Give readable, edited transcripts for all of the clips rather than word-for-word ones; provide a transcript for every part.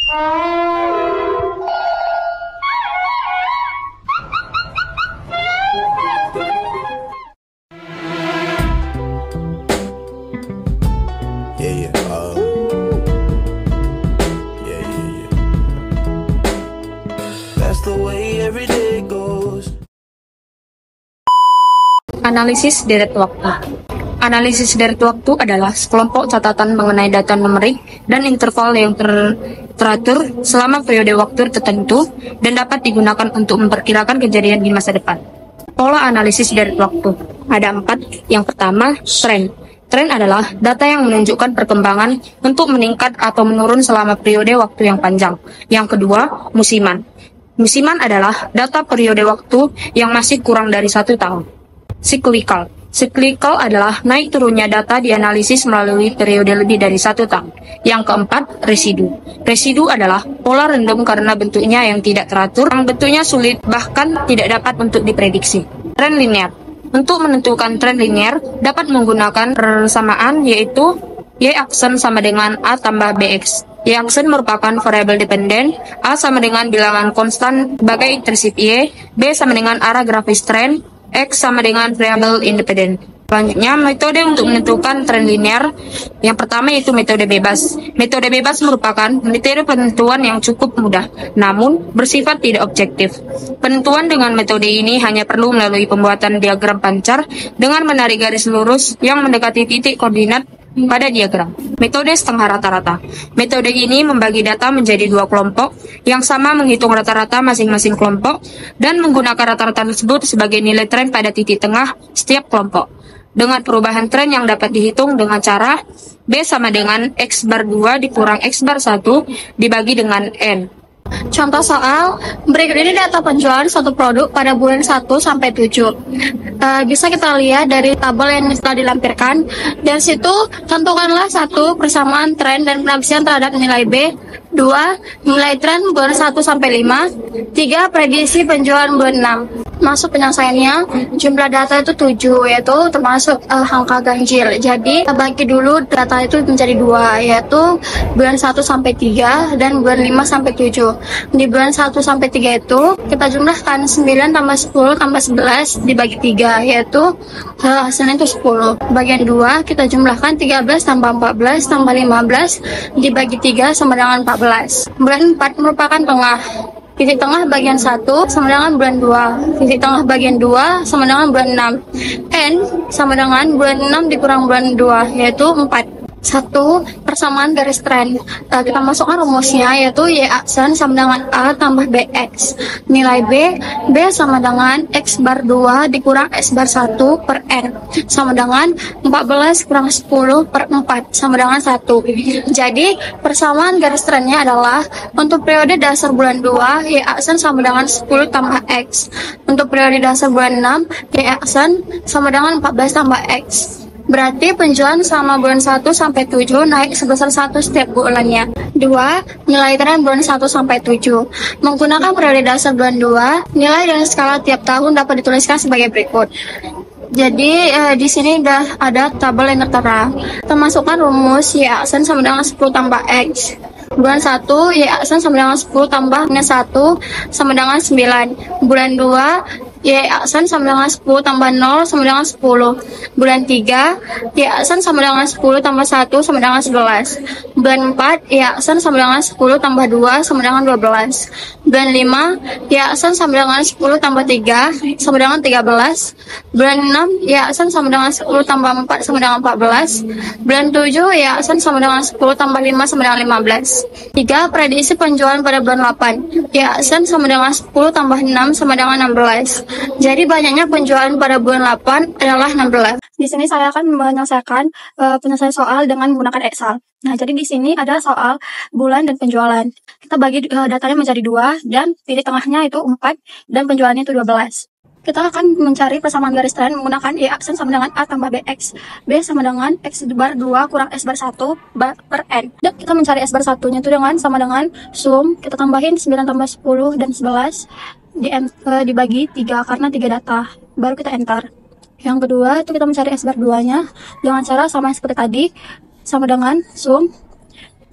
Yeah, yeah. Yeah. That's the way every day goes. Analisis deret waktu. Analisis deret waktu adalah sekelompok catatan mengenai data numerik dan interval yang teratur selama periode waktu tertentu dan dapat digunakan untuk memperkirakan kejadian di masa depan. Pola analisis deret waktu. Ada 4. Yang pertama, tren. Tren adalah data yang menunjukkan perkembangan untuk meningkat atau menurun selama periode waktu yang panjang. Yang kedua, musiman. Musiman adalah data periode waktu yang masih kurang dari 1 tahun. Cyclical. Cyclical adalah naik turunnya data dianalisis melalui periode lebih dari 1 tahun. Yang keempat, residu. Residu adalah pola random karena bentuknya yang tidak teratur, yang bentuknya sulit bahkan tidak dapat untuk diprediksi. Tren linear. Untuk menentukan tren linear dapat menggunakan persamaan yaitu Y aksen sama dengan A tambah BX. Y aksen merupakan variabel dependen, A sama dengan bilangan konstan sebagai intersip Y, B sama dengan arah grafis tren, X sama dengan variabel independen. Selanjutnya, metode untuk menentukan tren linear. Yang pertama yaitu metode bebas. Metode bebas merupakan metode penentuan yang cukup mudah, namun bersifat tidak objektif. Penentuan dengan metode ini hanya perlu melalui pembuatan diagram pancar dengan menarik garis lurus yang mendekati titik koordinat pada diagram. Metode setengah rata-rata. Metode ini membagi data menjadi 2 kelompok yang sama menghitung rata-rata masing-masing kelompok dan menggunakan rata-rata tersebut sebagai nilai tren pada titik tengah setiap kelompok. Dengan perubahan tren yang dapat dihitung dengan cara B sama dengan X bar 2 dikurang X bar 1 dibagi dengan N. Contoh soal, berikut ini data penjualan suatu produk pada bulan 1 sampai 7. Bisa kita lihat dari tabel yang telah dilampirkan. Dari situ, tentukanlah 1 persamaan tren dan penafsiran terhadap nilai B, 2 nilai tren bulan 1 sampai 5, 3 prediksi penjualan bulan 6. Masuk penyelesaiannya, jumlah data itu 7, yaitu termasuk angka ganjil. Jadi, kita bagi dulu data itu menjadi 2, yaitu bulan 1 sampai 3 dan bulan 5 sampai 7. Di bulan 1 sampai 3 itu, kita jumlahkan 9 tambah 10 tambah 11 dibagi 3, yaitu hasilnya itu 10. Bagian 2, kita jumlahkan 13 tambah 14 tambah 15 dibagi 3 sama dengan 14. Bulan 4 merupakan tengah. Titik tengah bagian 1 sama dengan bulan 2. Titik tengah bagian 2 sama dengan bulan 6. N sama dengan bulan 6 dikurang bulan 2, yaitu 4. 1. Persamaan garis tren. Kita masukkan rumusnya, yaitu Y aksen sama dengan A tambah BX. Nilai B sama dengan X bar 2 dikurang X bar 1 per N. Sama dengan 14 kurang 10 per 4 sama dengan 1. Jadi, persamaan garis trennya adalah untuk periode dasar bulan 2, Y aksen sama dengan 10 tambah X. Untuk periode dasar bulan 6, Y aksen sama dengan 14 tambah X. Berarti penjualan selama bulan 1 sampai 7 naik sebesar 1 setiap bulannya. 2. Nilai tren bulan 1 sampai 7. Menggunakan periode dasar bulan 2, nilai dan skala tiap tahun dapat dituliskan sebagai berikut. Jadi di sini udah ada tabel yang tertera. Kita masukkan rumus Y aksen sama dengan 10 tambah X. Bulan 1, Y aksen sama dengan 10 tambah minus 1 sama dengan 9. Bulan 2, Y aksen sama dengan 10 tambah 0 sama dengan 10. Bulan 3, Y aksen sama dengan 10 tambah 1 sama dengan 11. Bulan 4, Y aksen sama dengan 10 tambah 2 sama dengan 12. Bulan 5, Y aksen sama dengan 10 tambah 3 sama dengan 13. Bulan 6, Y aksen sama dengan 10 tambah 4 sama dengan 14. Bulan 7, Y aksen sama dengan 10 tambah 5 sama dengan 15. 3. Prediksi penjualan pada bulan 8. Y aksen sama dengan 10 tambah 6 sama dengan 16. Jadi banyaknya penjualan pada bulan 8 adalah 16. Di sini saya akan menyelesaikan penyelesaian soal dengan menggunakan Excel. Nah, jadi di sini ada soal bulan dan penjualan. Kita bagi datanya menjadi 2 dan titik tengahnya itu 4 dan penjualannya itu 12. Kita akan mencari persamaan garis tren menggunakan Y aksen sama dengan A tambah BX. B sama dengan X bar 2 kurang X bar 1 per N. Dan kita mencari S bar 1-nya itu dengan sama dengan sum. Kita tambahin 9 tambah 10 dan 11. Dibagi 3 karena 3 data. Baru kita enter. Yang kedua itu kita mencari S bar 2-nya dengan cara sama seperti tadi. Sama dengan sum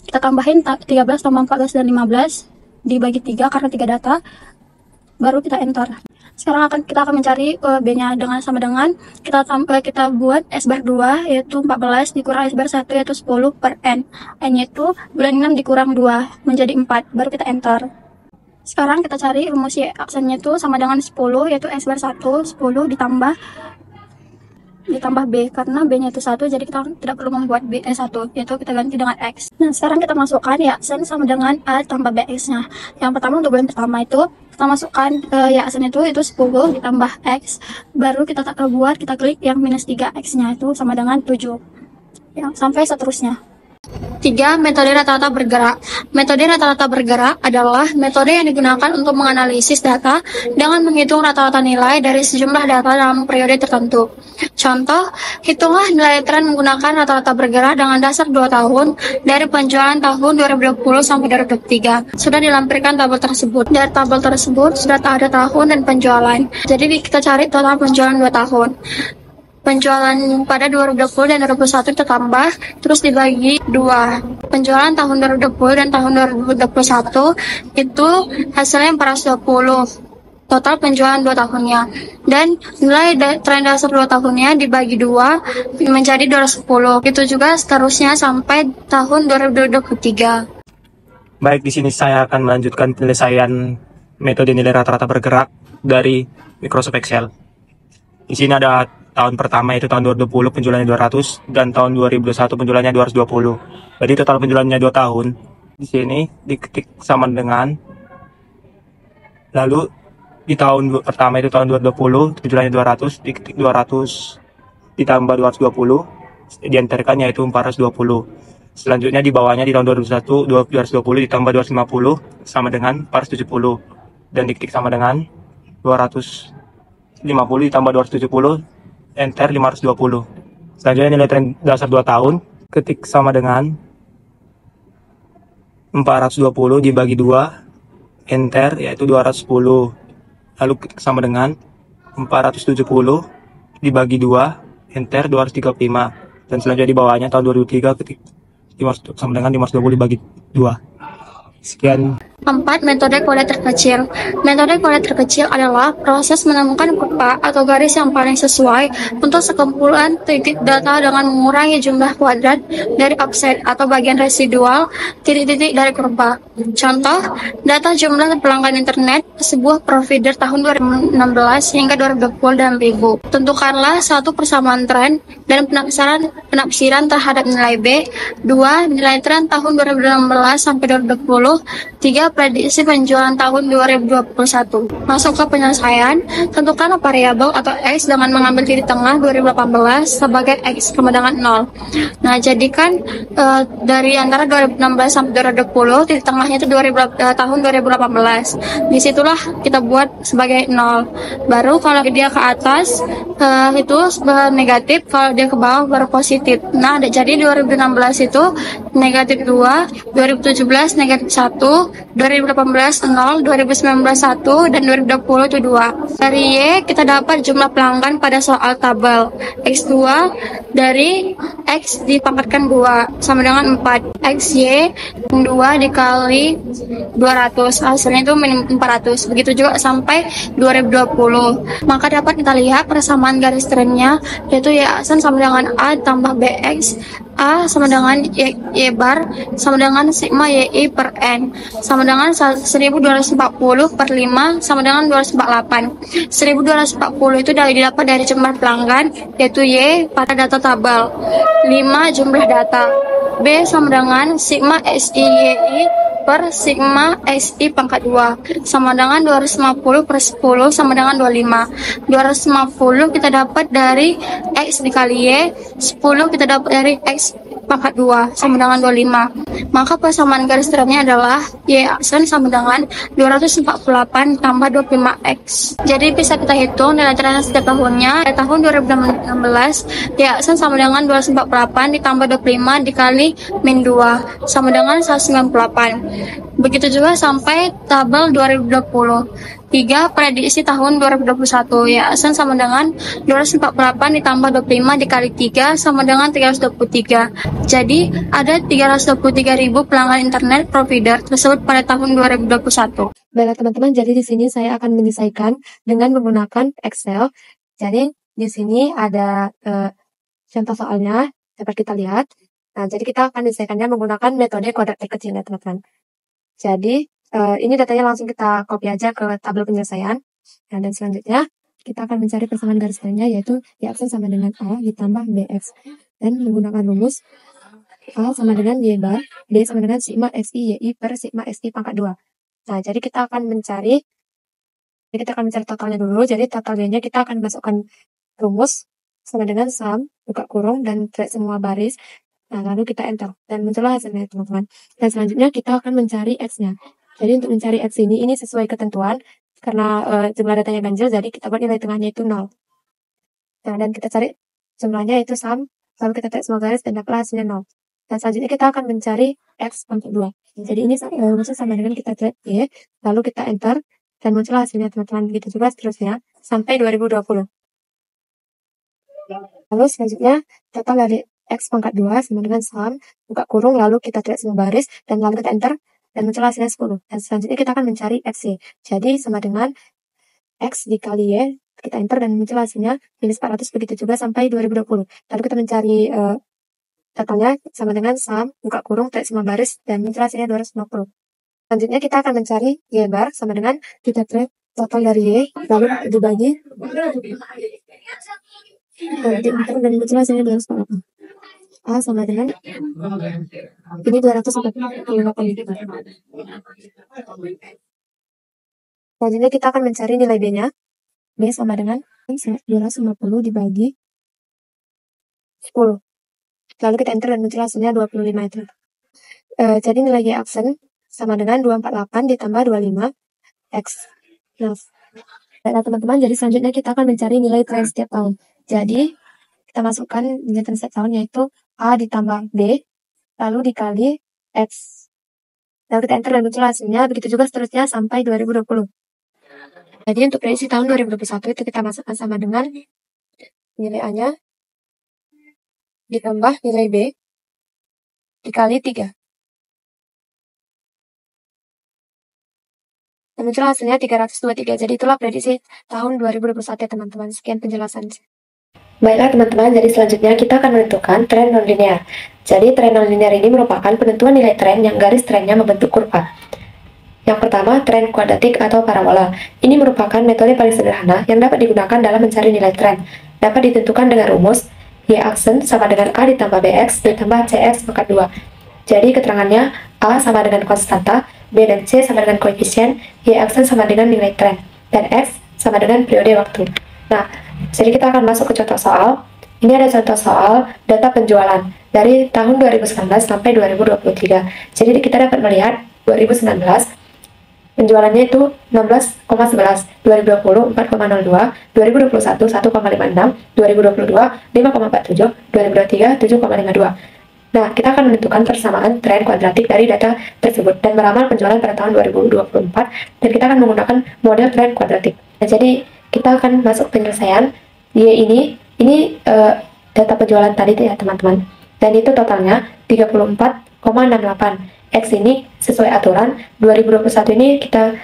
kita tambahin 13 tambah 14 dan 15 dibagi 3 karena 3 data, baru kita enter. Sekarang kita akan mencari B-nya dengan sama dengan kita buat S bar 2 yaitu 14 dikurang S bar 1 yaitu 10 per N. N-nya itu bulan 6 dikurang 2 menjadi 4, baru kita enter. Sekarang kita cari rumus Y aksennya itu sama dengan 10 yaitu S bar 1 10 ditambah B, karena B nya itu 1 jadi kita tidak perlu membuat B 1 yaitu kita ganti dengan X. Nah sekarang kita masukkan Y aksen sama dengan A tambah BX nya. Yang pertama untuk bulan pertama itu kita masukkan Y aksen itu 10 ditambah X, baru kita klik yang minus 3X nya itu sama dengan 7 ya, sampai seterusnya. 3. Metode rata-rata bergerak. Metode rata-rata bergerak adalah metode yang digunakan untuk menganalisis data dengan menghitung rata-rata nilai dari sejumlah data dalam periode tertentu. Contoh, hitunglah nilai tren menggunakan rata-rata bergerak dengan dasar 2 tahun dari penjualan tahun 2020 sampai 2023. Sudah dilampirkan tabel tersebut. Dari tabel tersebut sudah ada tahun dan penjualan. Jadi kita cari total penjualan 2 tahun. Penjualan pada 2020 dan 2021 kita tambah, terus dibagi 2. Penjualan tahun 2020 dan tahun 2021 itu hasilnya 420. Total penjualan 2 tahunnya. Dan nilai tren dasar 2 tahunnya dibagi 2 menjadi 210. Itu juga seterusnya sampai tahun 2023. Baik, di sini saya akan melanjutkan penyelesaian metode nilai rata-rata bergerak dari Microsoft Excel. Di sini ada tahun pertama itu tahun 2020 penjualannya 200 dan tahun 2021 penjualannya 220. Jadi total penjualannya 2 tahun. Di sini diketik sama dengan, lalu di tahun pertama itu tahun 2020 penjualannya 200, diketik 200 ditambah 220 diantarkan yaitu 420. Selanjutnya di bawahnya di tahun 2021 220 ditambah 250 sama dengan 470 dan diketik sama dengan 250 ditambah 270 enter 520. Selanjutnya nilai tren dasar 2 tahun ketik sama dengan 420 dibagi 2 enter yaitu 210. Lalu ketik sama dengan 470 dibagi 2 enter 235. Dan selanjutnya di bawahnya tahun 2003 ketik sama dengan 520 dibagi 2. Sekian. 4. Metode kode terkecil. Metode kode terkecil adalah proses menemukan kurva atau garis yang paling sesuai untuk sekumpulan titik data dengan mengurangi jumlah kuadrat dari offset atau bagian residual titik-titik dari kurva. Contoh, data jumlah pelanggan internet sebuah provider tahun 2016 hingga 2020 dan 1000. Tentukanlah satu persamaan tren dan penafsiran terhadap nilai B. 2. Nilai tren tahun 2016 sampai 2020. 3. Prediksi penjualan tahun 2021. Masuk ke penyelesaian, tentukan variabel atau X dengan mengambil titik tengah 2018 sebagai X sama dengan 0. Nah, jadikan dari antara 2016 sampai 2020, titik tengahnya itu tahun 2018. Disitulah kita buat sebagai 0. Baru kalau dia ke atas, itu negatif, kalau dia ke bawah baru positif. Nah, jadi 2016 itu negatif 2, 2017 negatif 1, 2018 0, 2019 1, dan 2020 itu 2. Dari Y kita dapat jumlah pelanggan pada soal tabel. X2 dari X dipangkatkan 2 sama dengan 4. XY 2 dikali 200 hasilnya itu minimum 400. Begitu juga sampai 2020. Maka dapat kita lihat persamaan garis trennya yaitu Y aksen sama dengan A tambah BX, A sama dengan Y bar sama dengan sigma YI per N sama dengan 1240 per 5 sama dengan 248. 1240 itu didapat dari jumlah pelanggan yaitu Y pada data tabel. 5 jumlah data. B sama dengan sigma SIYI per sigma SI pangkat 2 sama dengan 250 per 10 sama dengan 25. 250 kita dapat dari X dikali Y, 10 kita dapat dari X pangkat 2 sama dengan 25. Maka persamaan garis trennya adalah Y aksen sama dengan 248 tambah 25X. Jadi bisa kita hitung nilai tren setiap tahunnya. Pada tahun 2016 Y aksen sama dengan 248 ditambah 25 dikali min 2 sama dengan 198. Begitu juga sampai tabel 2020. 3. Prediksi tahun 2021, Y-aksen sama dengan 248 ditambah 25 dikali 3 sama dengan 323. Jadi, ada 323.000 pelanggan internet provider tersebut pada tahun 2021. Baiklah teman-teman, jadi di sini saya akan menyelesaikan dengan menggunakan Excel. Jadi di sini ada contoh soalnya, dapat kita lihat. Nah, jadi kita akan menyelesaikannya menggunakan metode kuadratik kecil ya teman-teman. Jadi ini datanya langsung kita copy aja ke tabel penyelesaian. Nah, dan selanjutnya kita akan mencari persamaan garis besarnya, yaitu Y-aksen sama dengan A ditambah BX. Dan menggunakan rumus A sama dengan Y bar, B sama dengan sigma XI YI per sigma XI pangkat 2. Nah, jadi kita akan mencari totalnya dulu. Jadi total Y-nya kita akan masukkan rumus sama dengan sum, buka kurung, dan drag semua baris. Nah, lalu kita enter. Dan muncullah hasilnya, teman-teman. Dan selanjutnya kita akan mencari X-nya. Jadi untuk mencari X ini sesuai ketentuan. Karena jumlah datanya ganjil, jadi kita buat nilai tengahnya itu 0. Nah, dan kita cari jumlahnya itu sum, lalu kita tarik semua garis dan dapatlah hasilnya 0. Dan selanjutnya kita akan mencari X pangkat 2. Jadi ini rumusnya sama dengan kita drag Y, lalu kita enter, dan muncullah hasilnya, teman-teman. Begitu juga seterusnya, sampai 2020. Lalu selanjutnya, total dari X pangkat 2 sama dengan sum, buka kurung, lalu kita drag semua baris, dan lalu kita enter, dan muncul hasilnya 10. Dan selanjutnya kita akan mencari XY. Jadi sama dengan X dikali Y, kita enter, dan muncul hasilnya minus 400, begitu juga sampai 2020. Lalu kita mencari totalnya sama dengan sum, buka kurung, drag semua baris, dan muncul hasilnya 250. Selanjutnya kita akan mencari Y bar sama dengan kita drag total dari Y, lalu dibagi, dan muncul hasilnya 248. A sama dengan ini 248. Selanjutnya kita akan mencari nilai B-nya. B sama dengan 250 dibagi 10. Lalu kita enter dan muncul hasilnya 25 itu. Jadi nilai Y-aksen sama dengan 248 ditambah 25 X. Nah, teman-teman, jadi selanjutnya kita akan mencari nilai tren setiap tahun. Jadi kita masukkan nilai tren setiap tahun, yaitu A ditambah B, lalu dikali X. Lalu kita enter dan muncul hasilnya, begitu juga seterusnya sampai 2020. Jadi untuk prediksi tahun 2021 itu kita masukkan sama dengan nilai A-nya ditambah nilai B dikali 3. Dan muncul hasilnya 323. Jadi itulah prediksi tahun 2021 ya teman-teman. Sekian penjelasan. Baiklah teman-teman, jadi selanjutnya kita akan menentukan tren nonlinear. Jadi tren nonlinear ini merupakan penentuan nilai tren yang garis trennya membentuk kurva. Yang pertama, tren kuadratik atau parabola. Ini merupakan metode paling sederhana yang dapat digunakan dalam mencari nilai tren. Dapat ditentukan dengan rumus Y-aksen sama dengan A ditambah BX ditambah CX pangkat 2. Jadi keterangannya A sama dengan konstanta, B dan C sama dengan koefisien, Y-aksen sama dengan nilai tren, dan X sama dengan periode waktu. Nah, jadi kita akan masuk ke contoh soal. Ini ada contoh soal data penjualan dari tahun 2019 sampai 2023. Jadi kita dapat melihat 2019 penjualannya itu 16,11, 2020 4,02, 2021 1,56, 2022 5,47, 2023 7,52. Nah, kita akan menentukan persamaan tren kuadratik dari data tersebut dan meramal penjualan pada tahun 2024, dan kita akan menggunakan model tren kuadratik. Nah, jadi kita akan masuk penyelesaian. Y ini data penjualan tadi ya teman-teman, dan itu totalnya 34,68. X ini sesuai aturan 2021 ini kita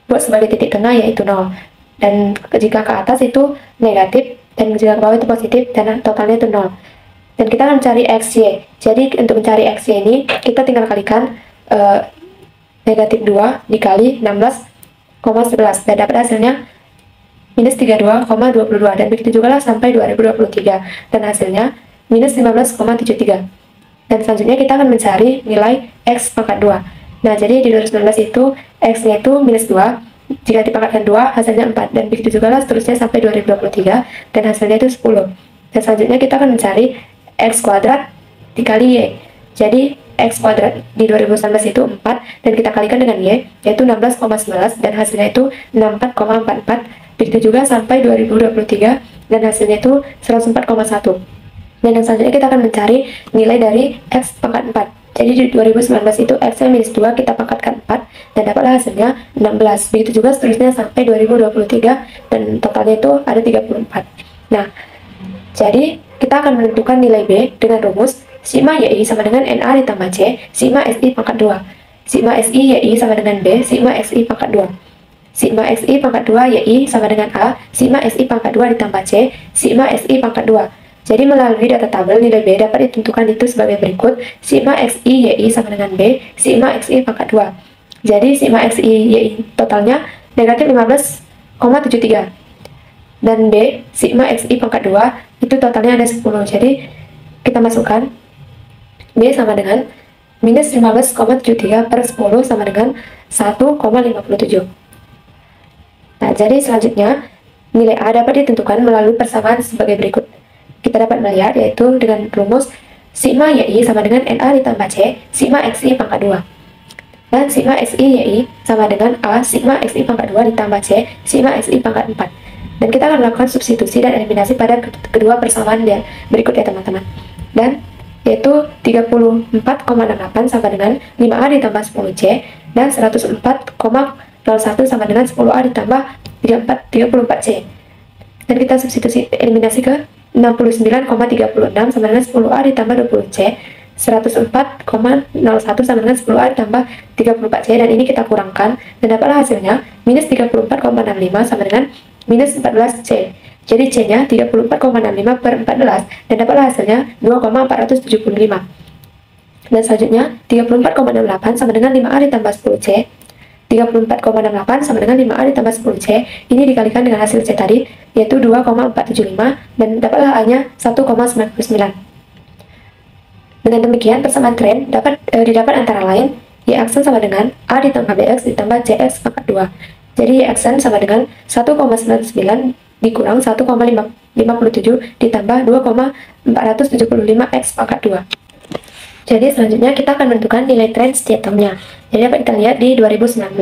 buat sebagai titik tengah, yaitu 0, dan jika ke atas itu negatif dan jika ke bawah itu positif, dan totalnya itu 0. Dan kita akan mencari XY. Jadi untuk mencari XY ini kita tinggal kalikan negatif 2 dikali 16,11 dan dapat hasilnya minus 32,22, dan begitu juga lah sampai 2023, dan hasilnya minus 15,73. Dan selanjutnya kita akan mencari nilai X pangkat 2. Nah, jadi di 2019 itu X-nya itu minus 2, jika dipangkatkan 2 hasilnya 4, dan begitu juga lah seterusnya sampai 2023, dan hasilnya itu 10. Dan selanjutnya kita akan mencari X kuadrat dikali Y. Jadi X kuadrat di 2019 itu 4, dan kita kalikan dengan Y, yaitu 16,11, dan hasilnya itu 64,44. Begitu juga sampai 2023, dan hasilnya itu 104,1. Dan yang selanjutnya kita akan mencari nilai dari X pangkat 4. Jadi di 2019 itu X-nya minus 2, kita pangkatkan 4, dan dapatlah hasilnya 16. Begitu juga seterusnya sampai 2023, dan totalnya itu ada 34. Nah, jadi kita akan menentukan nilai B dengan rumus sigma YI sama dengan NA ditambah C, sigma SI pangkat 2. Sigma SI YI sama dengan B, sigma SI pangkat 2. Sigma SI pangkat 2 YI sama dengan A, sigma SI pangkat 2 ditambah C, sigma SI pangkat 2. Jadi melalui data tabel, nilai B dapat ditentukan itu sebagai berikut. Sigma XI YI sama dengan B, sigma XI pangkat 2. Jadi sigma XI YI totalnya negatif 15,73. Dan B, sigma XI pangkat 2, itu totalnya ada 10. Jadi kita masukkan B sama dengan minus 15,73 per 10 sama dengan 1,57. Nah, jadi selanjutnya nilai A dapat ditentukan melalui persamaan sebagai berikut. Kita dapat melihat yaitu dengan rumus sigma YI sama dengan NA ditambah C, sigma XI pangkat 2. Dan sigma XI YI sama dengan A, sigma XI pangkat 2 ditambah C, sigma XI pangkat 4. Dan kita akan melakukan substitusi dan eliminasi pada kedua persamaan yang berikut ya teman-teman. Dan yaitu 34,68 sama dengan 5A ditambah 10C, dan 104,01 sama dengan 10A ditambah 34C. Dan kita substitusi eliminasi ke 69,36 sama dengan 10A ditambah 20C, 104,01 sama dengan 10A ditambah 34C, dan ini kita kurangkan, dan dapatlah hasilnya minus 34,65 sama dengan minus 14C. Jadi C-nya 34,65 per 14, dan dapatlah hasilnya 2,475. Dan selanjutnya 34,68 sama dengan 5A ditambah 10C, 34,68 sama dengan 5A ditambah 10C, ini dikalikan dengan hasil C tadi, yaitu 2,475, dan dapatlah A-nya 1,99. Dengan demikian, persamaan tren didapat antara lain Y aksen sama dengan A ditambah BX ditambah CX pangkat 2. Jadi Y aksen sama dengan 1,99 dikurang 1,57 ditambah 2,475 X pangkat 2. Jadi selanjutnya kita akan menentukan nilai tren setiap termnya. Jadi dapat kita lihat di 2019,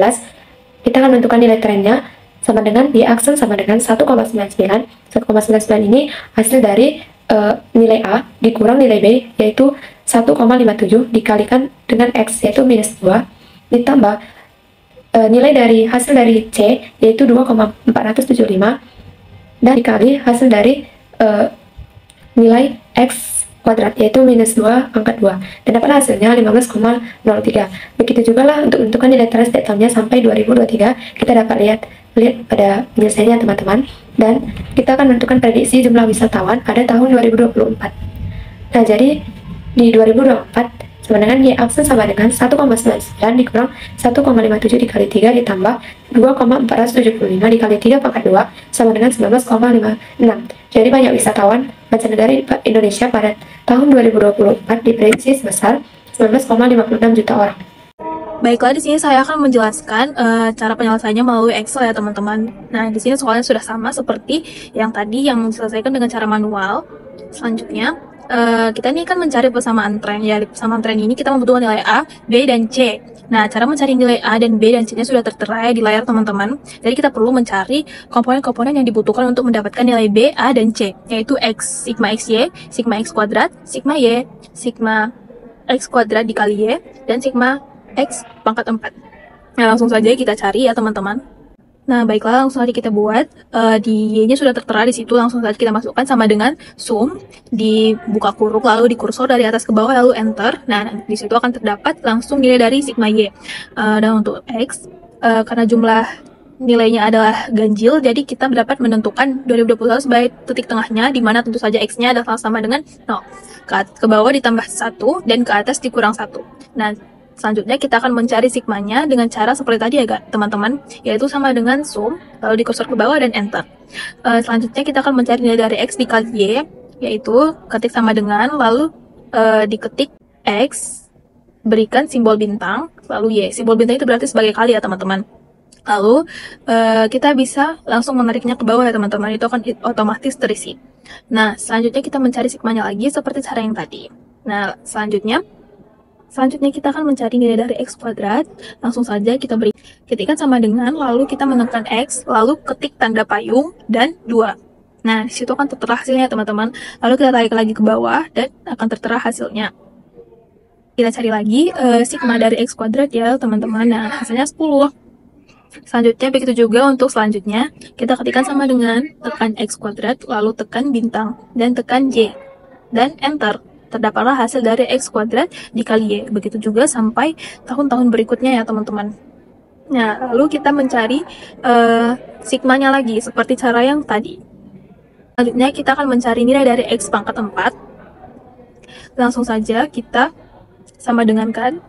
kita akan menentukan nilai trennya sama dengan Y aksen sama dengan 1,99. 1,99 ini hasil dari nilai A dikurang nilai B, yaitu 1,57 dikalikan dengan X, yaitu minus 2, ditambah nilai dari hasil dari C, yaitu 2,475, dan dikali hasil dari nilai X kuadrat, yaitu minus 2 pangkat 2, dan dapat hasilnya 15,03. Begitu juga lah untuk menentukan nilai tren setiap tahunnya sampai 2023, kita dapat lihat pada penyelesaiannya teman-teman. Dan kita akan menentukan prediksi jumlah wisatawan pada tahun 2024. Nah, jadi di 2024 sama dengan Y aksen sama dengan 1,99 dikurang 1,57 dikali 3 ditambah 2,475 dikali 3 pangkat 2 sama dengan 19,56. Jadi banyak wisatawan mancanegara di Indonesia pada tahun 2024 diprediksi sebesar 19,56 juta orang. Baiklah, di sini saya akan menjelaskan cara penyelesaiannya melalui Excel ya teman-teman. Nah, di sini soalnya sudah sama seperti yang tadi yang diselesaikan dengan cara manual. Selanjutnya, kita ini akan mencari persamaan tren ya. Di persamaan tren ini kita membutuhkan nilai A, B, dan C. Nah, cara mencari nilai A dan B dan C-nya sudah tertera di layar teman-teman. Jadi kita perlu mencari komponen-komponen yang dibutuhkan untuk mendapatkan nilai B, A, dan C, yaitu X, sigma XY, sigma X kuadrat, sigma Y, sigma X kuadrat dikali Y, dan sigma X pangkat 4. Nah, langsung saja kita cari ya teman-teman. Nah, baiklah, langsung saja kita buat. Di Y-nya sudah tertera di situ, langsung saja kita masukkan sama dengan sum, dibuka kurung, lalu di kursor dari atas ke bawah, lalu enter. Nah, di situ akan terdapat langsung nilai dari sigma Y. Dan untuk X, karena jumlah nilainya adalah ganjil, jadi kita dapat menentukan 2021 sebagai titik tengahnya, di mana tentu saja X-nya adalah sama dengan 0. Ke bawah ditambah 1, dan ke atas dikurang 1. Nah, selanjutnya kita akan mencari sigmanya dengan cara seperti tadi ya teman-teman, yaitu sama dengan sum, lalu dikursor ke bawah dan enter. Selanjutnya kita akan mencari nilai dari X dikali Y, yaitu ketik sama dengan, lalu diketik X, berikan simbol bintang, lalu Y. Simbol bintang itu berarti sebagai kali ya teman-teman. Lalu kita bisa langsung menariknya ke bawah ya teman-teman, itu akan otomatis terisi. Nah, selanjutnya kita mencari sigmanya lagi seperti cara yang tadi. Nah, selanjutnya kita akan mencari nilai dari X kuadrat. Langsung saja kita beri ketikkan sama dengan, lalu kita menekan X, lalu ketik tanda payung dan 2. Nah, disitu akan tertera hasilnya teman-teman. Lalu kita tarik lagi ke bawah dan akan tertera hasilnya. Kita cari lagi sigma dari X kuadrat ya teman-teman. Nah, hasilnya 10. Selanjutnya begitu juga untuk selanjutnya, kita ketikkan sama dengan tekan X kuadrat, lalu tekan bintang, dan tekan Y, dan enter. Terdapatlah hasil dari X kuadrat dikali Y. Begitu juga sampai tahun-tahun berikutnya ya teman-teman. Nah, lalu kita mencari sigmanya lagi, seperti cara yang tadi. Selanjutnya kita akan mencari nilai dari X pangkat 4. Langsung saja kita sama dengan kan.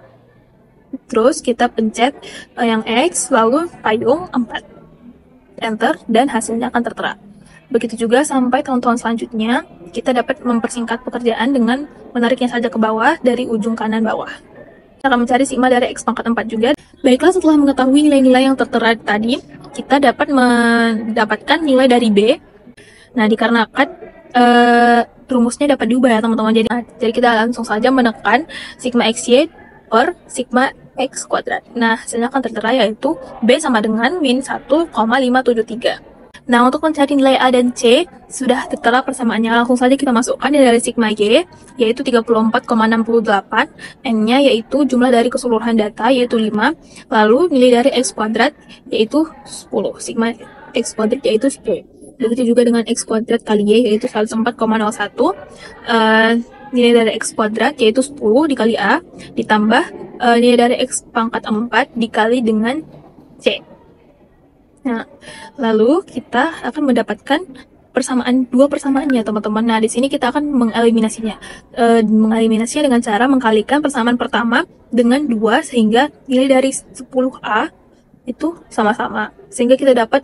Terus kita pencet yang X, lalu payung 4. Enter, dan hasilnya akan tertera. Begitu juga sampai tahun-tahun selanjutnya, kita dapat mempersingkat pekerjaan dengan menariknya saja ke bawah dari ujung kanan bawah. Kita akan mencari sigma dari X pangkat 4 juga. Baiklah, setelah mengetahui nilai-nilai yang tertera tadi, kita dapat mendapatkan nilai dari B. Nah, dikarenakan rumusnya dapat diubah ya teman-teman. Jadi kita langsung saja menekan sigma XY per sigma X kuadrat. Nah, hasilnya akan tertera yaitu B sama dengan min 1,573. Nah, untuk mencari nilai A dan C, sudah tertera persamaannya. Langsung saja kita masukkan nilai dari sigma Y, yaitu 34,68. N-nya yaitu jumlah dari keseluruhan data, yaitu 5. Lalu nilai dari X kuadrat, yaitu 10. Sigma X kuadrat yaitu 10. Begitu juga dengan X kuadrat kali Y, yaitu 104,01. Nilai dari X kuadrat yaitu 10 dikali A, ditambah nilai dari X pangkat 4 dikali dengan C. Nah, lalu kita akan mendapatkan dua persamaannya teman-teman. Nah, di sini kita akan mengeliminasinya. Mengeliminasinya dengan cara mengkalikan persamaan pertama dengan 2 sehingga nilai dari 10A itu sama-sama. Sehingga kita dapat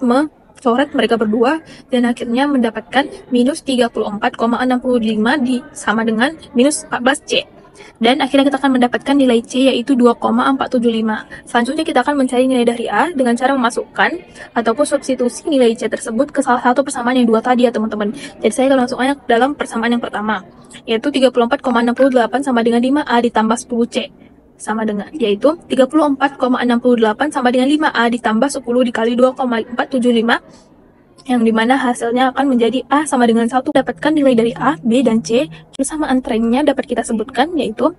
coret mereka berdua dan akhirnya mendapatkan minus 34,65 sama dengan minus 14C. Dan akhirnya kita akan mendapatkan nilai C yaitu 2,475. Selanjutnya kita akan mencari nilai dari A dengan cara memasukkan ataupun substitusi nilai C tersebut ke salah satu persamaan yang dua tadi ya teman-teman. Jadi saya akan langsung aja dalam persamaan yang pertama, yaitu 34,68 sama dengan 5A ditambah 10C. Sama dengan, yaitu 34,68 sama dengan 5A ditambah 10 dikali 2,475, yang dimana hasilnya akan menjadi A sama dengan 1. Dapatkan nilai dari A, B, dan C. Persamaan trennya dapat kita sebutkan, yaitu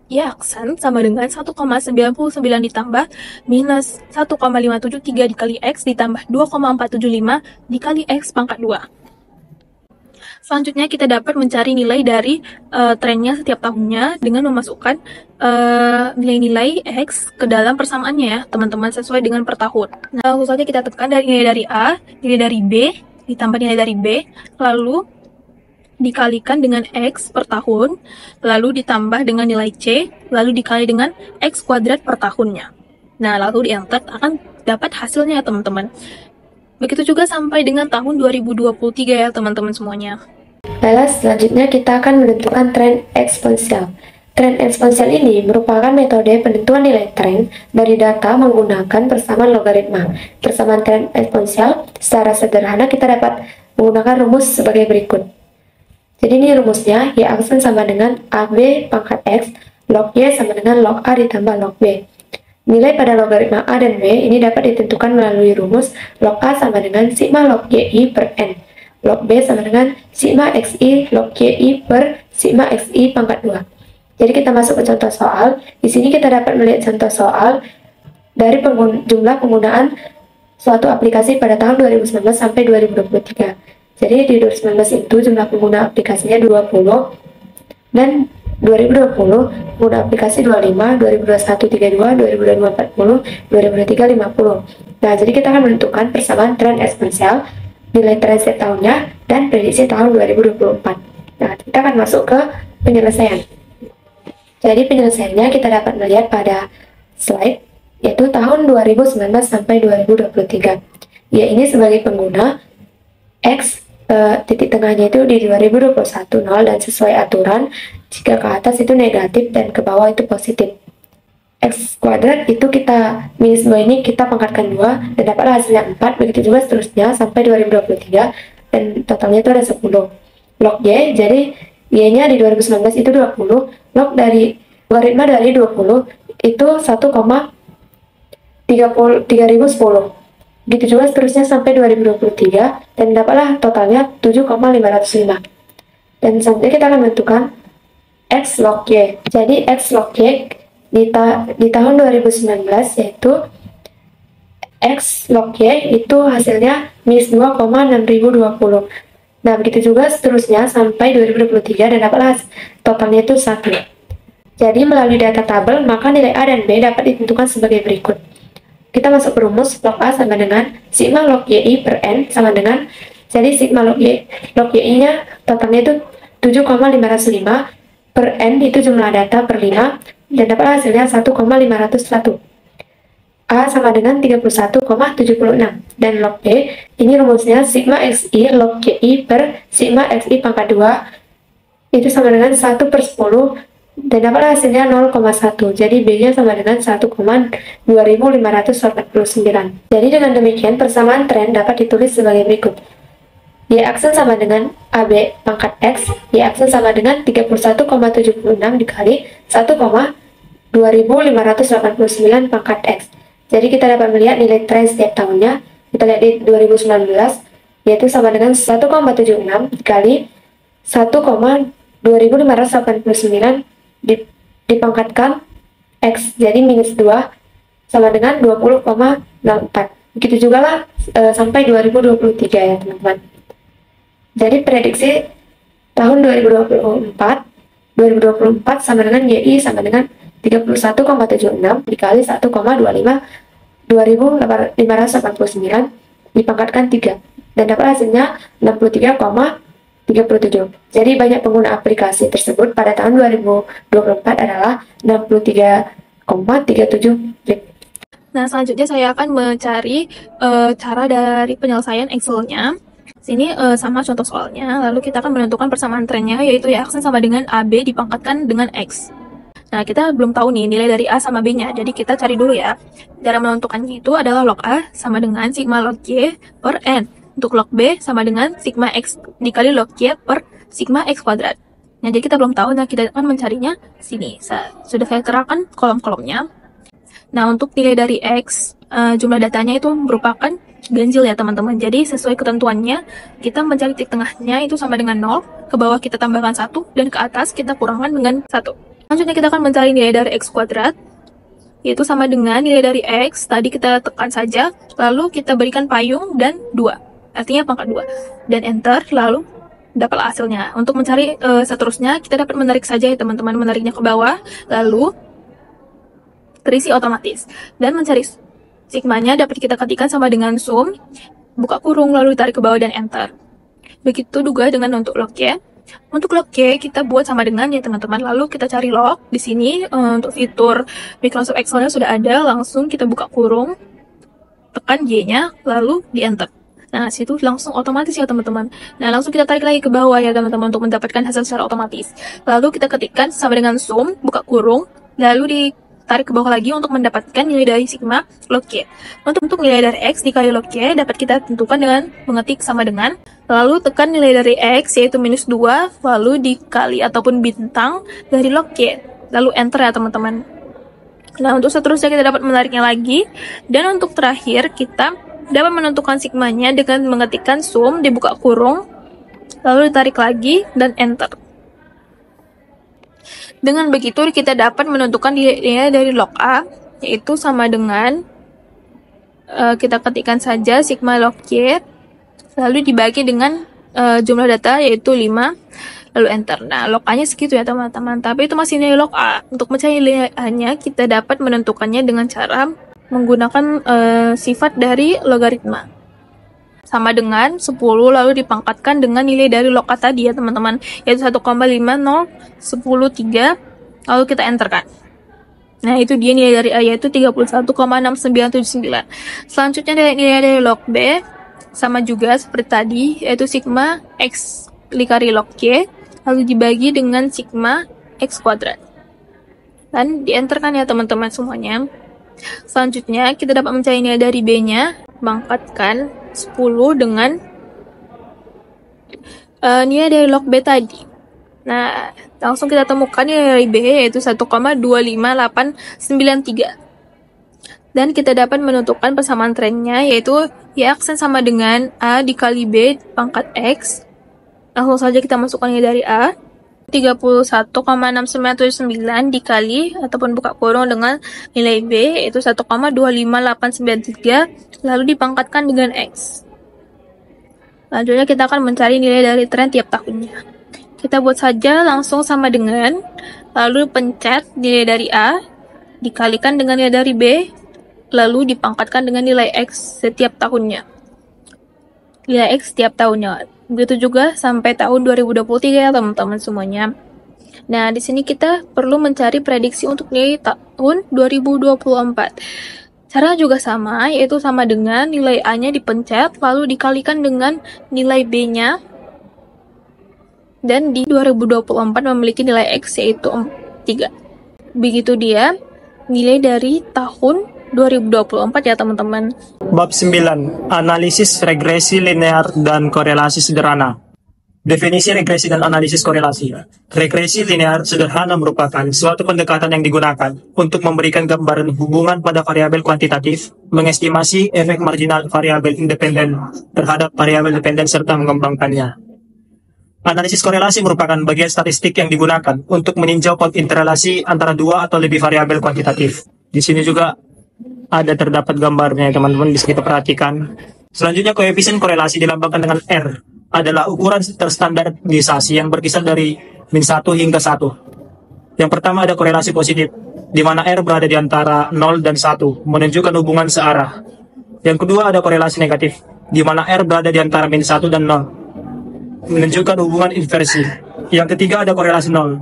Y aksen sama dengan 1,99 ditambah minus 1,573 dikali X ditambah 2,475 dikali X pangkat 2. Selanjutnya kita dapat mencari nilai dari trennya setiap tahunnya dengan memasukkan nilai-nilai X ke dalam persamaannya ya teman-teman, sesuai dengan per tahun. Nah, langsung saja kita tekan dari nilai dari A, nilai dari B, ditambah nilai dari B, lalu dikalikan dengan X per tahun, lalu ditambah dengan nilai C, lalu dikali dengan X kuadrat per tahunnya. Nah, lalu di enter akan dapat hasilnya ya teman-teman. Begitu juga sampai dengan tahun 2023 ya teman-teman semuanya. Baiklah, selanjutnya kita akan menentukan tren eksponensial. Tren eksponensial ini merupakan metode penentuan nilai tren dari data menggunakan persamaan logaritma. Persamaan tren eksponensial secara sederhana kita dapat menggunakan rumus sebagai berikut. Jadi ini rumusnya, Y aksen sama dengan AB pangkat X, log Y sama dengan log A ditambah log B. Nilai pada logaritma A dan B ini dapat ditentukan melalui rumus log A sama dengan sigma log YI per N. Log B sama dengan sigma XI log YI per sigma XI pangkat 2. Jadi kita masuk ke contoh soal. Di sini kita dapat melihat contoh soal dari jumlah penggunaan suatu aplikasi pada tahun 2019 sampai 2023. Jadi di 2019 itu jumlah pengguna aplikasinya 20 dan 2020 pengguna aplikasi 25, 2021 32, 2022 40, 2023 50. Nah, jadi kita akan menentukan persamaan tren eksponensial, nilai tren setiap tahunnya, dan prediksi tahun 2024. Nah, kita akan masuk ke penyelesaian. Jadi penyelesaiannya kita dapat melihat pada slide, yaitu tahun 2019 sampai 2023. Ya, ini sebagai pengguna, X titik tengahnya itu di 2021 0 dan sesuai aturan, jika ke atas itu negatif dan ke bawah itu positif. X kuadrat itu kita minus 2 ini kita pangkatkan 2 dan dapatlah hasilnya 4, begitu juga seterusnya sampai 2023 dan totalnya itu ada 10. Log Y, jadi Y-nya di 2019 itu 20, log dari logaritma dari 20 itu 1,3010. Begitu juga seterusnya sampai 2023 dan dapatlah totalnya 7,505. Dan selanjutnya kita akan menentukan X log Y. Jadi X log Y di tahun 2019 yaitu X log Y itu hasilnya minus 2,6020. Nah, begitu juga seterusnya sampai 2023 dan dapatlah totalnya itu 1. Jadi melalui data tabel, maka nilai A dan B dapat ditentukan sebagai berikut. Kita masuk ke rumus, log A sama dengan sigma log YI per N sama dengan, jadi sigma log YI nya totalnya itu 7,505 per N itu jumlah data per 5 dan dapat hasilnya 1,501. A sama dengan 31,76 dan log B ini rumusnya sigma XI log YI per sigma XI pangkat 2 itu sama dengan 1 per 10 dan dapat hasilnya 0,1. Jadi B nya sama dengan 1,2549. Jadi dengan demikian persamaan tren dapat ditulis sebagai berikut. Y aksen sama dengan AB pangkat X, Y aksen sama dengan 31,76 dikali 1,2589 pangkat X. Jadi kita dapat melihat nilai tren setiap tahunnya. Kita lihat di 2019 yaitu sama dengan 1,76 dikali 1,2589 dipangkatkan X, jadi minus 2 sama dengan 20,04. Begitu juga lah sampai 2023 ya teman-teman. Jadi prediksi tahun 2024 sama dengan YI sama dengan 31,76 dikali 1,25 dipangkatkan 3 dan dapat hasilnya 63,37. Jadi banyak pengguna aplikasi tersebut pada tahun 2024 adalah 63,37. Nah, selanjutnya saya akan mencari cara dari penyelesaian Excel-nya. Sini sama contoh soalnya, lalu kita akan menentukan persamaan trennya, yaitu Y aksen sama dengan AB dipangkatkan dengan X. Nah, kita belum tahu nih nilai dari A sama B-nya, jadi kita cari dulu ya. Cara menentukannya itu adalah log A sama dengan sigma log Y per N. Untuk log B sama dengan sigma X dikali log Y per sigma X kuadrat. Nah, jadi kita belum tahu, nah kita akan mencarinya sini. Sudah saya terangkan kolom-kolomnya. Nah, untuk nilai dari X, jumlah datanya itu merupakan ganjil ya teman-teman. Jadi sesuai ketentuannya, kita mencari titik tengahnya itu sama dengan 0, ke bawah kita tambahkan 1, dan ke atas kita kurangkan dengan 1. Selanjutnya kita akan mencari nilai dari X kuadrat, yaitu sama dengan nilai dari X, tadi kita tekan saja, lalu kita berikan payung dan 2. Artinya pangkat 2 dan enter, lalu dapatlah hasilnya. Untuk mencari seterusnya kita dapat menarik saja ya teman-teman, menariknya ke bawah lalu terisi otomatis, dan mencari sigmanya dapat kita ketikkan sama dengan sum buka kurung lalu ditarik ke bawah dan enter. Begitu juga dengan untuk log Y. Untuk log Y kita buat sama dengan ya teman-teman, lalu kita cari log di sini. Untuk fitur Microsoft Excel-nya sudah ada, langsung kita buka kurung, tekan Y-nya lalu di enter. Nah, situ langsung otomatis ya teman-teman. Nah, langsung kita tarik lagi ke bawah ya teman-teman untuk mendapatkan hasil secara otomatis. Lalu kita ketikkan sama dengan sum, buka kurung, lalu ditarik ke bawah lagi untuk mendapatkan nilai dari sigma log Y. Untuk nilai dari X dikali log Y dapat kita tentukan dengan mengetik sama dengan, lalu tekan nilai dari X yaitu minus 2, lalu dikali ataupun bintang dari log Y. Lalu enter ya teman-teman. Nah, untuk seterusnya kita dapat menariknya lagi. Dan untuk terakhir kita dapat menentukan sigmanya dengan mengetikkan sum, dibuka kurung, lalu ditarik lagi, dan enter. Dengan begitu, kita dapat menentukan nilai dari log A, yaitu sama dengan, kita ketikkan saja sigma log Y, lalu dibagi dengan jumlah data, yaitu 5, lalu enter. Nah, log A-nya segitu ya teman-teman, tapi itu masih nilai log A. Untuk mencari nilai A-nya, kita dapat menentukannya dengan cara menggunakan sifat dari logaritma sama dengan 10 lalu dipangkatkan dengan nilai dari log A tadi ya teman-teman, yaitu 1,50103 lalu kita enterkan. Nah, itu dia nilai dari A yaitu 31,6979. Selanjutnya nilai dari log B sama juga seperti tadi, yaitu sigma X dikali log Y lalu dibagi dengan sigma X kuadrat dan dienterkan ya teman-teman semuanya. Selanjutnya, kita dapat mencari nilai dari B-nya, pangkatkan 10 dengan nilai dari log B tadi. Nah, langsung kita temukan nilai dari B, yaitu 1,25893. Dan kita dapat menentukan persamaan trennya, yaitu Y aksen sama dengan A dikali B pangkat X. Langsung saja kita masukkan nilai dari A. 31,6979 dikali ataupun buka kurung dengan nilai B yaitu 1,25893 lalu dipangkatkan dengan X. Selanjutnya kita akan mencari nilai dari tren tiap tahunnya. Kita buat saja langsung sama dengan, lalu pencet nilai dari A dikalikan dengan nilai dari B lalu dipangkatkan dengan nilai X setiap tahunnya. Nilai X setiap tahunnya. Begitu juga sampai tahun 2023 ya teman-teman semuanya. Nah, di sini kita perlu mencari prediksi untuk nilai tahun 2024. Cara juga sama, yaitu sama dengan nilai A-nya dipencet, lalu dikalikan dengan nilai B-nya. Dan di 2024 memiliki nilai X yaitu 3. Begitu dia nilai dari tahun 2024 ya teman-teman. Bab 9. Analisis regresi linear dan korelasi sederhana. Definisi regresi dan analisis korelasi. Regresi linear sederhana merupakan suatu pendekatan yang digunakan untuk memberikan gambaran hubungan pada variabel kuantitatif, mengestimasi efek marginal variabel independen terhadap variabel dependen serta mengembangkannya. Analisis korelasi merupakan bagian statistik yang digunakan untuk meninjau interrelasi antara dua atau lebih variabel kuantitatif. Di sini juga ada terdapat gambarnya teman-teman, bisa kita perhatikan. Selanjutnya koefisien korelasi dilambangkan dengan R, adalah ukuran terstandarisasi yang berkisar dari min 1 hingga 1. Yang pertama ada korelasi positif, di mana R berada di antara 0 dan 1, menunjukkan hubungan searah. Yang kedua ada korelasi negatif, di mana R berada di antara min 1 dan 0, menunjukkan hubungan inversi. Yang ketiga ada korelasi 0,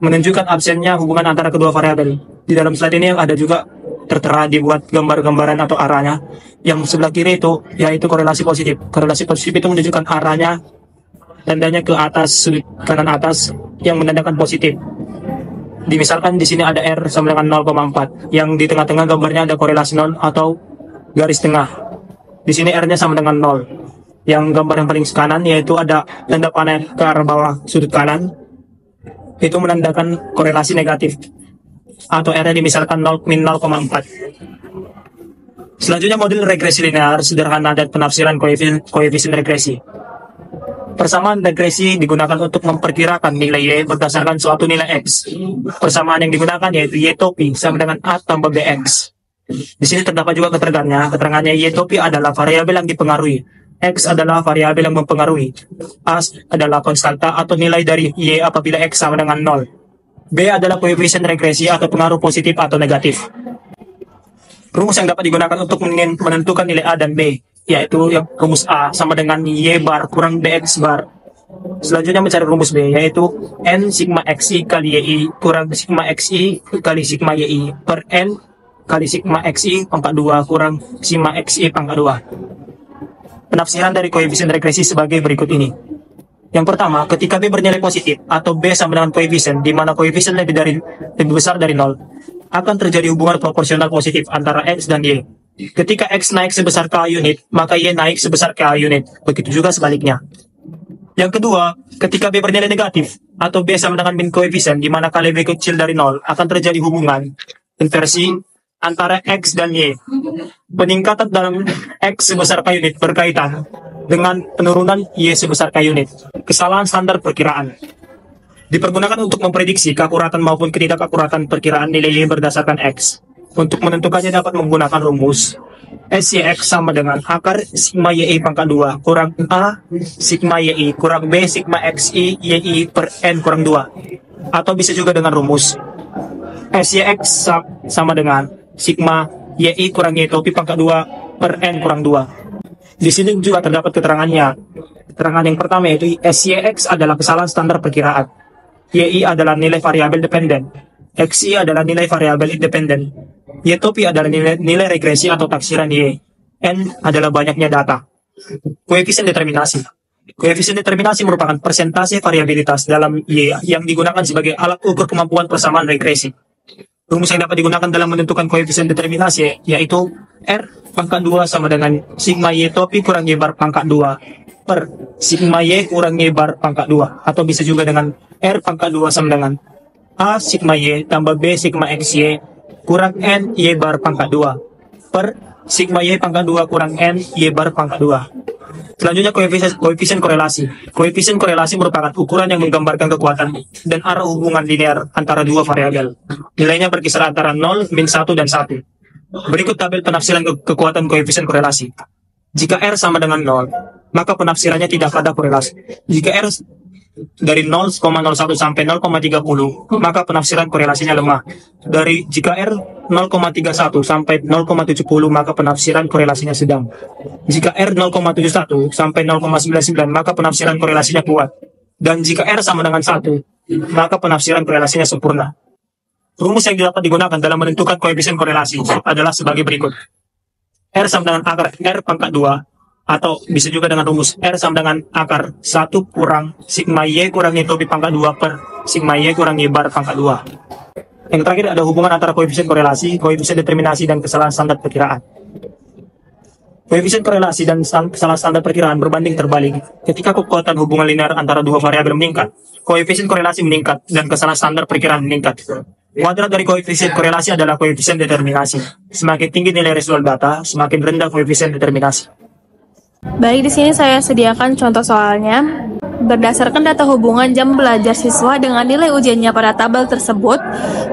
menunjukkan absennya hubungan antara kedua variabel. Di dalam slide ini yang ada juga tertera dibuat gambar-gambaran atau arahnya. Yang sebelah kiri itu yaitu korelasi positif. Korelasi positif itu menunjukkan arahnya, tandanya ke atas, sudut kanan atas yang menandakan positif. Misalkan di sini ada R sama dengan 0,4. Yang di tengah-tengah gambarnya ada korelasi 0 atau garis tengah. Di sini R-nya sama dengan 0. Yang gambar yang paling kanan yaitu ada tanda panah ke arah bawah sudut kanan. Itu menandakan korelasi negatif, atau R-nya misalkan 0,4. Selanjutnya model regresi linear sederhana dan penafsiran koefisien regresi. Persamaan regresi digunakan untuk memperkirakan nilai Y berdasarkan suatu nilai X. Persamaan yang digunakan yaitu Y topi sama dengan A tambah BX. Di sini terdapat juga keterangannya. Keterangannya Y topi adalah variabel yang dipengaruhi. X adalah variabel yang mempengaruhi. A adalah konstanta atau nilai dari Y apabila X sama dengan 0. B adalah koefisien regresi atau pengaruh positif atau negatif. Rumus yang dapat digunakan untuk menentukan nilai A dan B, yaitu yang rumus A sama dengan Y bar kurang BX bar. Selanjutnya mencari rumus B, yaitu N sigma XI kali YI kurang sigma XI kali sigma YI per N kali sigma XI pangkat 2 kurang sigma XI pangkat 2. Penafsiran dari koefisien regresi sebagai berikut ini. Yang pertama, ketika B bernilai positif atau B sama dengan koefisien, di mana koefisien lebih besar dari 0, akan terjadi hubungan proporsional positif antara X dan Y. Ketika X naik sebesar K unit, maka Y naik sebesar K unit. Begitu juga sebaliknya. Yang kedua, ketika B bernilai negatif atau B sama dengan min koefisien, di mana K lebih kecil dari 0, akan terjadi hubungan inversi antara X dan Y. Peningkatan dalam X sebesar K unit berkaitan dengan penurunan Y sebesar K unit. Kesalahan standar perkiraan dipergunakan untuk memprediksi keakuratan maupun ketidakakuratan perkiraan nilai Y berdasarkan X. Untuk menentukannya dapat menggunakan rumus SYX sama dengan akar sigma YI pangkat 2 kurang A sigma YI kurang B sigma XI YI per N kurang 2. Atau bisa juga dengan rumus SYX sama dengan sigma YI kurang Y topi pangkat 2 per N kurang 2. Di sini juga terdapat keterangannya. Keterangan yang pertama yaitu SYX adalah kesalahan standar perkiraan. YI adalah nilai variabel dependen. XI adalah nilai variabel independen. Y topi adalah nilai regresi atau taksiran Y. N adalah banyaknya data. Koefisien determinasi. Koefisien determinasi merupakan persentase variabilitas dalam Y yang digunakan sebagai alat ukur kemampuan persamaan regresi. Rumus yang dapat digunakan dalam menentukan koefisien determinasi yaitu R pangkat 2 sama dengan sigma Y topi kurang Y bar pangkat 2 per sigma Y kurang Y bar pangkat 2. Atau bisa juga dengan R pangkat 2 sama dengan A sigma Y tambah B sigma XY kurang N Y bar pangkat 2 per sigma Y pangkat 2 kurang N Y bar pangkat 2. Selanjutnya koefisien korelasi. Koefisien korelasi merupakan ukuran yang menggambarkan kekuatan dan arah hubungan linear antara dua variabel. Nilainya berkisar antara 0, min 1, dan 1. Berikut tabel penafsiran kekuatan koefisien korelasi. Jika R sama dengan 0, maka penafsirannya tidak ada korelasi. Jika R dari 0,01 sampai 0,30, maka penafsiran korelasinya lemah. Jika R 0,31 sampai 0,70, maka penafsiran korelasinya sedang. Jika R 0,71 sampai 0,99, maka penafsiran korelasinya kuat. Dan jika R sama dengan 1, maka penafsiran korelasinya sempurna. Rumus yang dapat digunakan dalam menentukan koefisien korelasi adalah sebagai berikut. R sama dengan akar R pangkat 2, atau bisa juga dengan rumus R sama dengan akar 1 kurang sigma Y kurang Y topi pangkat 2 per sigma Y kurang Y bar pangkat 2. Yang terakhir ada hubungan antara koefisien korelasi, koefisien determinasi, dan kesalahan standar perkiraan. Koefisien korelasi dan kesalahan standar perkiraan berbanding terbalik. Ketika kekuatan hubungan linear antara dua variabel meningkat, koefisien korelasi meningkat dan kesalahan standar perkiraan meningkat. Kuadrat dari koefisien korelasi adalah koefisien determinasi. Semakin tinggi nilai residual data, semakin rendah koefisien determinasi. Baik, di sini saya sediakan contoh soalnya. Berdasarkan data hubungan jam belajar siswa dengan nilai ujiannya pada tabel tersebut,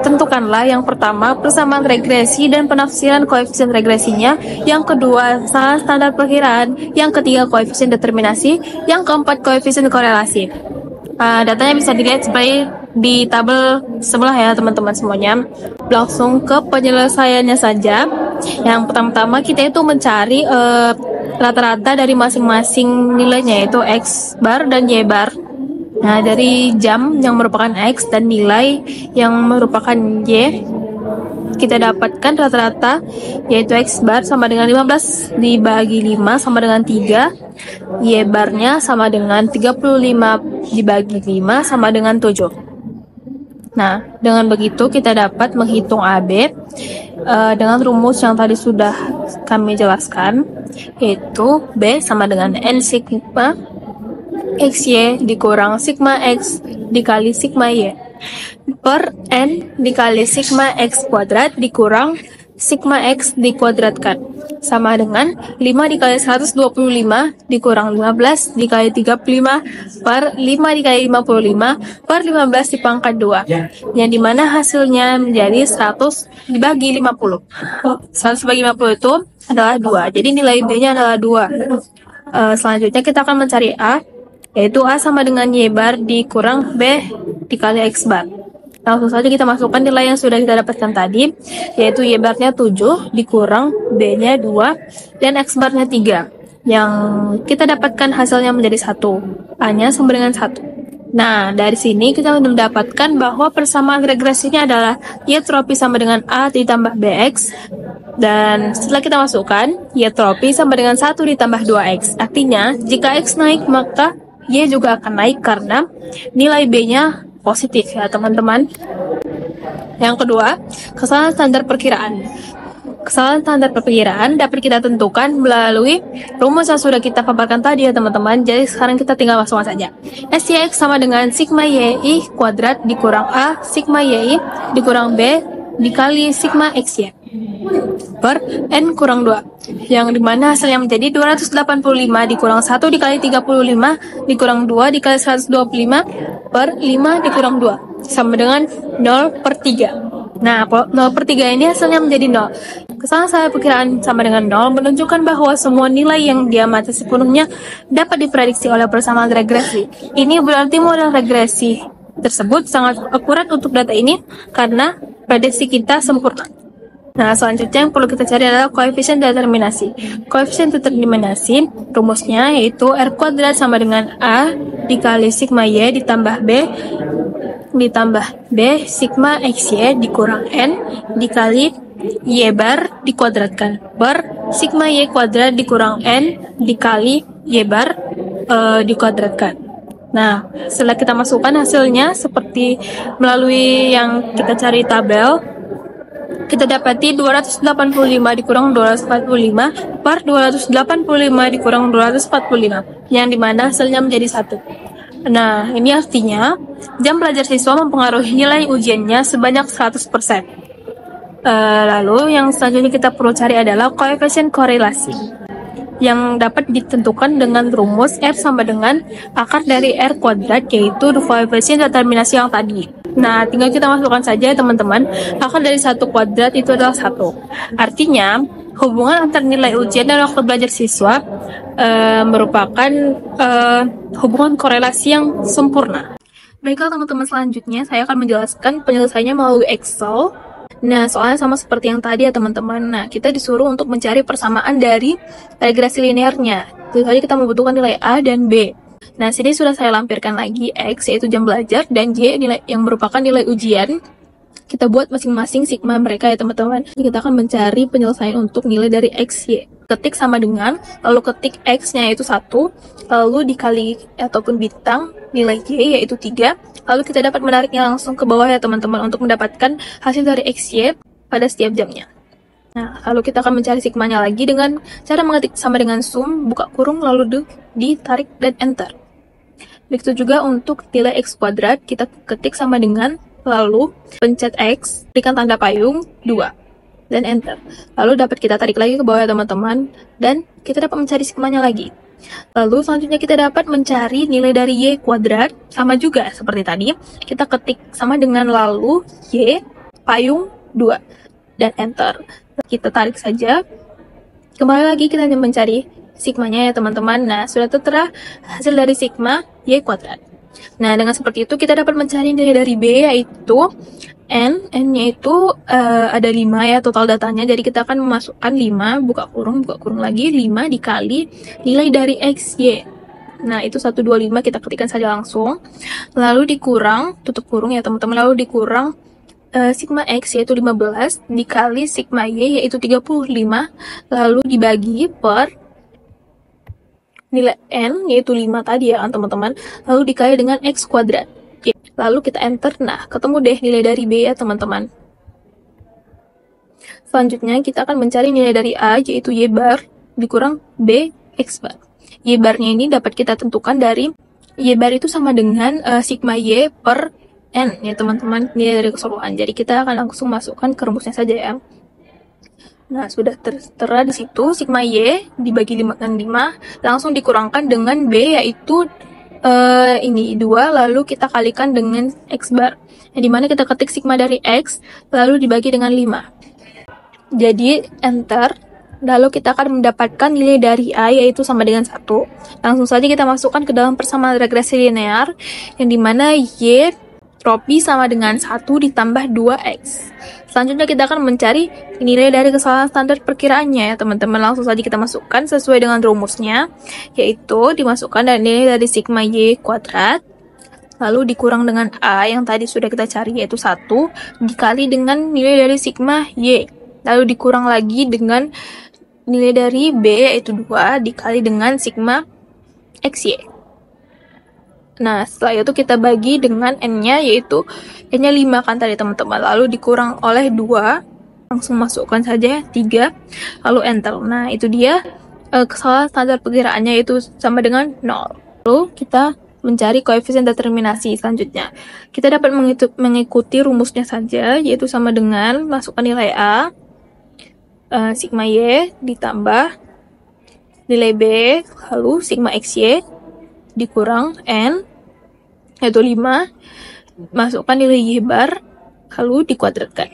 tentukanlah yang pertama persamaan regresi dan penafsiran koefisien regresinya, yang kedua kesalahan standar perkiraan, yang ketiga koefisien determinasi, yang keempat koefisien korelasi. Datanya bisa dilihat seperti di tabel sebelah ya teman-teman semuanya. Langsung ke penyelesaiannya saja. Yang pertama-tama kita itu mencari rata-rata dari masing-masing nilainya, yaitu X bar dan Y bar. Nah, dari jam yang merupakan X dan nilai yang merupakan Y, kita dapatkan rata-rata, yaitu X bar sama dengan 15 dibagi 5 sama dengan 3, Y barnya sama dengan 35 dibagi 5 sama dengan 7. Nah, dengan begitu kita dapat menghitung AB dengan rumus yang tadi sudah kami jelaskan, yaitu B sama dengan N sigma XY dikurang sigma X dikali sigma Y per N dikali sigma X kuadrat dikurang sigma X dikuadratkan, sama dengan 5 dikali 125 dikurang 15 dikali 35 per 5 dikali 55 per 15 dipangkat 2, yang dimana hasilnya menjadi 100 dibagi 50. 100 dibagi 50 itu adalah 2, jadi nilai B-nya adalah 2. Selanjutnya kita akan mencari A, yaitu A sama dengan Y bar dikurang B dikali X bar. Langsung saja kita masukkan nilai yang sudah kita dapatkan tadi, yaitu Y barnya 7 dikurang B-nya 2 dan X barnya 3, yang kita dapatkan hasilnya menjadi 1, A-nya sama dengan 1. Nah, dari sini kita mendapatkan bahwa persamaan regresinya adalah Y tropi sama dengan A ditambah BX, dan setelah kita masukkan Y tropi sama dengan 1 ditambah 2X. Artinya, jika X naik maka Y juga akan naik karena nilai B-nya positif ya teman-teman. Yang kedua, kesalahan standar perkiraan. Kesalahan standar perkiraan dapat kita tentukan melalui rumus yang sudah kita paparkan tadi ya teman-teman. Jadi sekarang kita tinggal masukkan saja. SYX sama dengan sigma YI kuadrat dikurang A sigma YI dikurang B dikali sigma XY per N kurang 2, yang dimana hasilnya menjadi 285 dikurang 1 dikali 35 dikurang 2 dikali 125 per 5 dikurang 2 sama dengan 0 per 3. Nah, 0 per 3 ini hasilnya menjadi 0. Kesalahan standar perkiraan sama dengan 0 menunjukkan bahwa semua nilai yang diamati sepenuhnya dapat diprediksi oleh persamaan regresi. Ini berarti model regresi tersebut sangat akurat untuk data ini karena prediksi kita sempurna. Nah, selanjutnya yang perlu kita cari adalah koefisien determinasi. Koefisien determinasi rumusnya yaitu R kuadrat sama dengan A dikali sigma Y ditambah B sigma XY dikurang N dikali Y bar dikuadratkan per sigma Y kuadrat dikurang N dikali Y bar dikuadratkan. Nah, setelah kita masukkan hasilnya seperti melalui yang kita cari tabel, kita dapati 285 dikurang 245 per 285 dikurang 245, yang dimana hasilnya menjadi 1. Nah, ini artinya jam belajar siswa mempengaruhi nilai ujiannya sebanyak 100%. Lalu yang selanjutnya kita perlu cari adalah koefisien korelasi. yang dapat ditentukan dengan rumus R sama dengan akar dari R kuadrat, yaitu koefisien determinasi yang tadi. Nah, tinggal kita masukkan saja teman-teman, akar dari 1 kuadrat itu adalah 1. Artinya, hubungan antar nilai ujian dan waktu belajar siswa merupakan hubungan korelasi yang sempurna. Baiklah teman-teman, selanjutnya saya akan menjelaskan penyelesaiannya melalui Excel. Nah, soalnya sama seperti yang tadi ya teman-teman. Nah, kita disuruh untuk mencari persamaan dari regresi linearnya. Tentu saja kita membutuhkan nilai A dan B. Nah, sini sudah saya lampirkan lagi X yaitu jam belajar dan Y nilai yang merupakan nilai ujian. Kita buat masing-masing sigma mereka ya teman-teman. Kita akan mencari penyelesaian untuk nilai dari X, Y. Ketik sama dengan, lalu ketik X-nya yaitu 1, lalu dikali ataupun bintang nilai Y yaitu 3, lalu kita dapat menariknya langsung ke bawah ya teman-teman untuk mendapatkan hasil dari X, Y pada setiap jamnya. Nah, lalu kita akan mencari sigmanya lagi dengan cara mengetik sama dengan sum, buka kurung, lalu ditarik dan enter. Begitu juga untuk nilai X kuadrat, kita ketik sama dengan, lalu pencet X, berikan tanda payung 2, dan enter. Lalu dapat kita tarik lagi ke bawah ya teman-teman, dan kita dapat mencari sigmanya lagi. Lalu selanjutnya kita dapat mencari nilai dari Y kuadrat, sama juga seperti tadi, kita ketik sama dengan lalu Y, payung 2, dan enter. Kita tarik saja, kembali lagi kita mencari sigmanya ya teman-teman. Nah, sudah tertera hasil dari sigma Y kuadrat. Nah, dengan seperti itu kita dapat mencari nilai dari B yaitu N-nya itu ada 5 ya total datanya. Jadi kita akan memasukkan 5, buka kurung lagi, 5 dikali nilai dari X, Y. Nah, itu 125 kita ketikkan saja langsung. Lalu dikurang, tutup kurung ya teman-teman, lalu dikurang sigma X yaitu 15 dikali sigma Y yaitu 35, lalu dibagi per nilai N yaitu 5 tadi ya kan teman-teman, lalu dikali dengan X kuadrat. Lalu kita enter, nah ketemu deh nilai dari B ya teman-teman. Selanjutnya kita akan mencari nilai dari A yaitu Y bar dikurang B X bar. Y barnya ini dapat kita tentukan dari Y bar itu sama dengan sigma Y per N ya teman-teman, nilai dari keseluruhan. Jadi kita akan langsung masukkan ke rumusnya saja ya. Nah, sudah tertera di situ sigma Y dibagi 5 dengan 5 langsung dikurangkan dengan B yaitu ini 2, lalu kita kalikan dengan X bar. Yang dimana kita ketik sigma dari X lalu dibagi dengan 5. Jadi enter, lalu kita akan mendapatkan nilai dari A yaitu sama dengan 1. Langsung saja kita masukkan ke dalam persamaan regresi linear yang dimana Y tropi sama dengan 1 ditambah 2X. Selanjutnya kita akan mencari nilai dari kesalahan standar perkiraannya ya teman-teman. Langsung saja kita masukkan sesuai dengan rumusnya, yaitu dimasukkan dari nilai dari sigma Y kuadrat, lalu dikurang dengan A yang tadi sudah kita cari yaitu 1, dikali dengan nilai dari sigma Y, lalu dikurang lagi dengan nilai dari B yaitu 2, dikali dengan sigma XY. Nah, setelah itu kita bagi dengan N-nya, yaitu N-nya 5 kan tadi teman-teman. Lalu dikurang oleh 2, langsung masukkan saja 3, lalu enter. Nah, itu dia kesalahan standar perkiraannya itu sama dengan 0. Lalu kita mencari koefisien determinasi selanjutnya. Kita dapat mengikuti rumusnya saja, yaitu sama dengan masukkan nilai A, sigma Y ditambah nilai B, lalu sigma XY dikurang N yaitu 5, masukkan nilai Y bar lalu dikuadratkan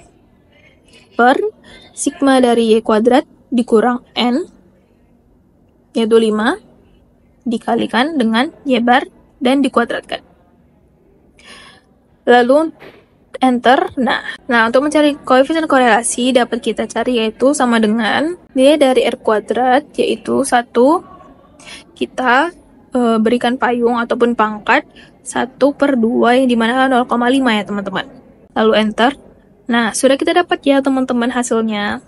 per sigma dari Y kuadrat dikurang N yaitu 5 dikalikan dengan Y bar dan dikuadratkan, lalu enter. Nah untuk mencari koefisien korelasi dapat kita cari yaitu sama dengan nilai dari R kuadrat yaitu 1, kita berikan payung ataupun pangkat 1/2 yang dimana 0,5 ya teman-teman, lalu enter. Nah, sudah kita dapat ya teman-teman hasilnya.